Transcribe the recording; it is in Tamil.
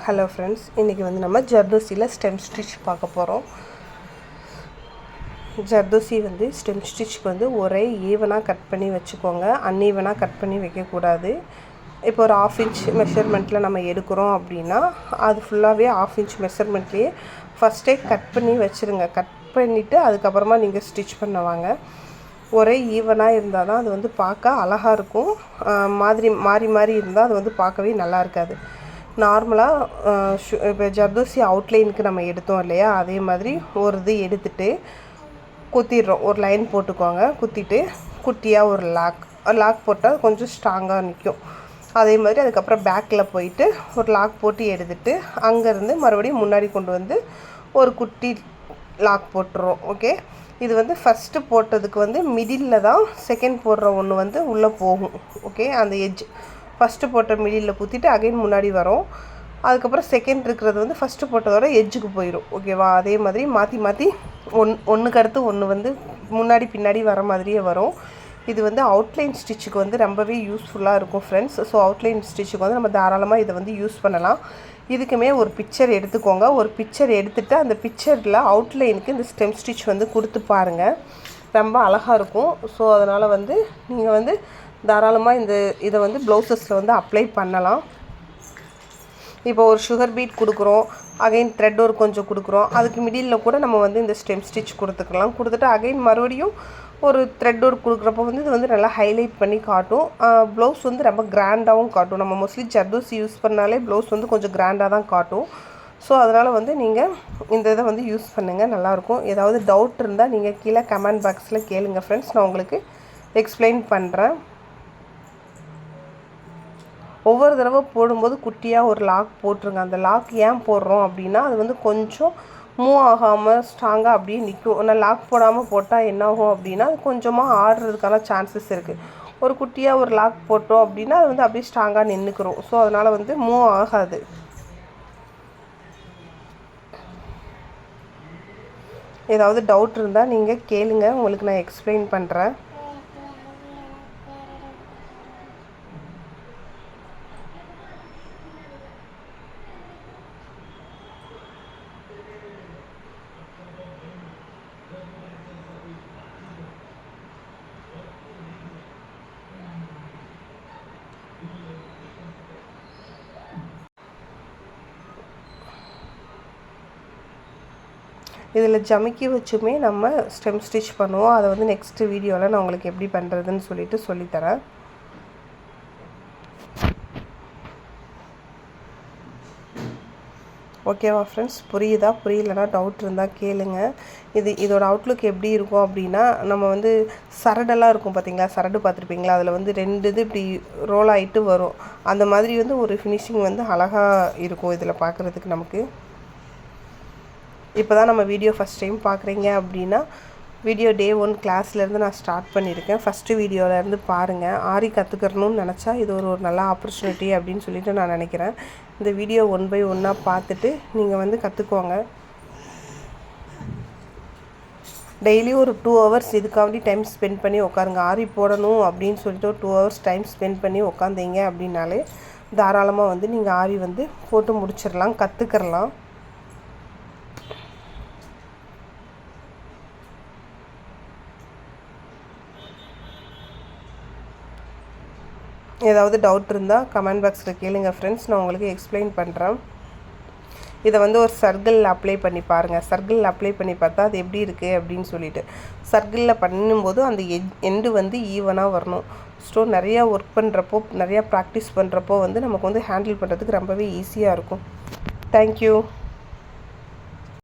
ஹலோ ஃப்ரெண்ட்ஸ், இன்றைக்கி வந்து நம்ம ஜர்தோசியில் ஸ்டெம் ஸ்டிச் பார்க்க போகிறோம். ஜர்தோசி வந்து ஸ்டெம் ஸ்டிச்சுக்கு வந்து ஒரே ஈவனாக கட் பண்ணி வச்சுக்கோங்க, அன்ஈவனாக கட் பண்ணி வைக்கக்கூடாது. இப்போ ஒரு 1/2 இன்ச் மெஷர்மெண்ட்டில் நம்ம எடுக்கிறோம் அப்படின்னா அது ஃபுல்லாகவே 1/2 இன்ச் மெஷர்மெண்ட்லேயே ஃபஸ்ட்டே கட் பண்ணி வச்சுருங்க. கட் பண்ணிவிட்டு அதுக்கப்புறமா நீங்கள் ஸ்டிச் பண்ணுவாங்க. ஒரே ஈவனாக இருந்தால் தான் அது வந்து பார்க்க அழகாக இருக்கும். மாறி மாறி இருந்தால் அது வந்து பார்க்கவே நல்லா இருக்காது. நார்மலாக இப்போ ஜர்தோசி அவுட்லைனுக்கு நம்ம எடுத்தோம் இல்லையா, அதே மாதிரி ஒரு இது எடுத்துகிட்டு குத்திடுறோம். ஒரு லைன் போட்டுக்கோங்க. குத்திட்டு குட்டியாக ஒரு லாக் போட்டால் கொஞ்சம் ஸ்ட்ராங்காக நிற்கும். அதே மாதிரி அதுக்கப்புறம் பேக்கில் போயிட்டு ஒரு லாக் போட்டு எடுத்துகிட்டு அங்கேருந்து மறுபடியும் முன்னாடி கொண்டு வந்து ஒரு குட்டி லாக் போட்டுருவோம். ஓகே, இது வந்து ஃபஸ்ட்டு போட்டதுக்கு வந்து மிடில் தான் செகண்ட் போடுற ஒன்று வந்து உள்ளே போகும். ஓகே, அந்த எட்ஜ் ஃபஸ்ட்டு போட்ட மிடில் குத்திட்டு அகைன் முன்னாடி வரும். அதுக்கப்புறம் செகண்ட் இருக்கிறது வந்து ஃபஸ்ட்டு போட்டதோட எட்ஜுக்கு போயிடும். ஓகேவா? அதே மாதிரி மாற்றி ஒன்றுக்கு அடுத்து ஒன்று வந்து முன்னாடி பின்னாடி வர மாதிரியே வரும். இது வந்து அவுட்லைன் ஸ்டிச்சுக்கு வந்து ரொம்பவே யூஸ்ஃபுல்லாக இருக்கும் ஃப்ரெண்ட்ஸ். ஸோ அவுட்லைன் ஸ்டிச்சுக்கு வந்து நம்ம தாராளமாக இதை வந்து யூஸ் பண்ணலாம். இதுக்குமே ஒரு பிக்சர் எடுத்துக்கோங்க. ஒரு பிக்சர் எடுத்துகிட்டு அந்த பிக்சரில் அவுட்லைனுக்கு இந்த ஸ்டெம் ஸ்டிச் வந்து கொடுத்து பாருங்கள். ரொம்ப அழகாக இருக்கும். ஸோ அதனால் வந்து நீங்கள் வந்து தாராளமாக இதை வந்து ப்ளவுசஸில் வந்து அப்ளை பண்ணலாம். இப்போ ஒரு சுகர் பீட் கொடுக்குறோம், அகைன் த்ரெட் ஒர்க் கொஞ்சம் கொடுக்குறோம், அதுக்கு மிடில் கூட நம்ம வந்து இந்த ஸ்டெம் ஸ்டிச் கொடுத்துக்கலாம். கொடுத்துட்டு அகைன் மறுபடியும் ஒரு த்ரெட் ஒர்க் கொடுக்குறப்போ வந்து இது வந்து நல்லா ஹைலைட் பண்ணி காட்டும். ப்ளவுஸ் வந்து ரொம்ப கிராண்டாகவும் காட்டும். நம்ம மோஸ்ட்லி ஜர்தோசி யூஸ் பண்ணாலே ப்ளவுஸ் வந்து கொஞ்சம் கிராண்டாக தான் காட்டும். ஸோ அதனால் வந்து நீங்கள் இந்த இதை வந்து யூஸ் பண்ணுங்கள், நல்லாயிருக்கும். ஏதாவது டவுட் இருந்தால் நீங்கள் கீழே கமெண்ட் பாக்ஸில் கேளுங்கள் ஃப்ரெண்ட்ஸ், நான் உங்களுக்கு எக்ஸ்பிளைன் பண்ணுறேன். ஒவ்வொரு தடவை போடும்போது குட்டியாக ஒரு லாக் போட்டுருங்க. அந்த லாக் ஏன் போடுறோம் அப்படின்னா அது வந்து கொஞ்சம் மூவ் ஆகாமல் ஸ்ட்ராங்காக அப்படியே நிற்கும். ஆனால் லாக் போடாமல் போட்டால் என்னாகும் அப்படின்னா அது கொஞ்சமாக ஆடுறதுக்கான சான்சஸ் இருக்குது. ஒரு குட்டியாக ஒரு லாக் போட்டோம் அப்படின்னா அது வந்து அப்படியே ஸ்ட்ராங்காக நின்றுக்கிறோம். ஸோ அதனால் வந்து மூவ் ஆகாது. ஏதாவது டவுட் இருந்தால் நீங்கள் கேளுங்க, உங்களுக்கு நான் எக்ஸ்பிளைன் பண்ணுறேன். இதில் ஜமிக்கி வச்சுமே நம்ம ஸ்டெம் ஸ்டிச் பண்ணுவோம். அதை வந்து நெக்ஸ்ட் வீடியோவில் நான் உங்களுக்கு எப்படி பண்ணுறதுன்னு சொல்லித்தரேன். ஓகேவா ஃப்ரெண்ட்ஸ்? புரியுதா? புரியலன்னா டவுட் இருந்தால் கேளுங்க. இதோட அவுட்லுக் எப்படி இருக்கும் அப்படின்னா, நம்ம வந்து சரடெல்லாம் இருக்கும் பார்த்தீங்களா, சரடு பார்த்துருப்பீங்களா, அதில் வந்து 2 இது இப்படி ரோல் ஆகிட்டு வரும். அந்த மாதிரி வந்து ஒரு ஃபினிஷிங் வந்து அழகாக இருக்கும் இதில் பார்க்குறதுக்கு நமக்கு. இப்போ தான் நம்ம வீடியோ ஃபஸ்ட் டைம் பார்க்குறீங்க அப்படின்னா வீடியோ டே 1 கிளாஸ்லேருந்து நான் ஸ்டார்ட் பண்ணியிருக்கேன். ஃபஸ்ட்டு வீடியோவிலேருந்து பாருங்கள். ஆரி கற்றுக்கணும்னு நினச்சா இது ஒரு நல்ல ஆப்பர்ச்சுனிட்டி அப்படின்னு சொல்லிட்டு நான் நினைக்கிறேன். இந்த வீடியோ 1 by 1 பார்த்துட்டு நீங்கள் வந்து கற்றுக்கோங்க. டெய்லி ஒரு 2 hours இதுக்காண்டி டைம் ஸ்பெண்ட் பண்ணி உட்காருங்க. ஆரி போடணும் அப்படின்னு சொல்லிட்டு ஒரு 2 hours டைம் ஸ்பெண்ட் பண்ணி உட்காந்தீங்க அப்படின்னாலே தாராளமாக வந்து நீங்கள் ஆரி வந்து போட்டு முடிச்சிடலாம், கற்றுக்கிறலாம். ஏதாவது டவுட் இருந்தால் கமெண்ட் பாக்ஸில் கேளுங்க ஃப்ரெண்ட்ஸ், நான் உங்களுக்கு எக்ஸ்பிளைன் பண்ணுறேன். இதை வந்து ஒரு சர்க்கிளில் அப்ளை பண்ணி பாருங்கள். சர்க்கிளில் அப்ளை பண்ணி பார்த்தா அது எப்படி இருக்குது அப்படின்னு சொல்லிட்டு சர்க்கிளில் பண்ணும்போது அந்த எண்டு வந்து ஈவனாக வரணும். ஸோ நிறையா ஒர்க் பண்ணுறப்போ, நிறையா ப்ராக்டிஸ் பண்ணுறப்போ வந்து நமக்கு வந்து ஹேண்டில் பண்ணுறதுக்கு ரொம்பவே ஈஸியாக இருக்கும். தேங்க்யூ.